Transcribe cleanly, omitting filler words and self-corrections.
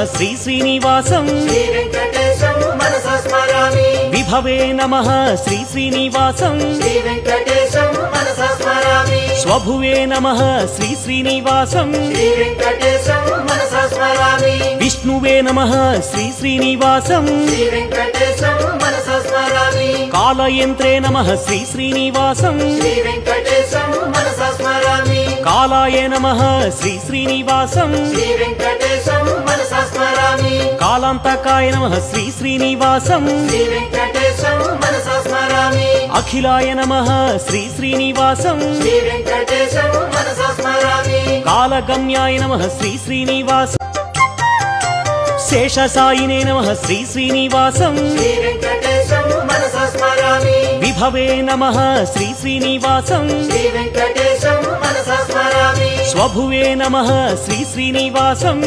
శ్రీ శ్రీనివాసం శ్రీ వెంకటేశం మనసా స్మరామి విభవే నమః శ్రీ శ్రీనివాసం శ్రీ వెంకటేశం మనసా స్మరామి స్వభువే నమః శ్రీ శ్రీనివాసం శ్రీ వెంకటేశం మనసా స్మరామి విష్ణువే నమః శ్రీ శ్రీనివాసం శ్రీ వెంకటేశం మనసా స్మరామి కాలయంత్రే నమః శ్రీ శ్రీనివాసం శ్రీ వెంకటేశం మనసా స్మరామి కాలాయ నమః శ్రీ శ్రీనివాసం శ్రీ వెంకటేశం మనసా స్మరామి కాలాంతకాయ నమః శ్రీ శ్రీనివాసం శ్రీ వెంకటేశం మనసా స్మరామి అఖిలాయ నమః శ్రీ శ్రీనివాసం శ్రీ వెంకటేశం మనసా స్మరామి కాలగమ్యాయ నమః శ్రీ శ్రీనివాసం శేషసాయినే నమః శ్రీ శ్రీనివాసం శ్రీ వెంకటేశం మనసా స్మరామి విభవే నమః శ్రీ శ్రీనివాసం శ్రీ వెంకటేశం మనసా స్మరామి స్వభువే నమః శ్రీ శ్రీనివాసం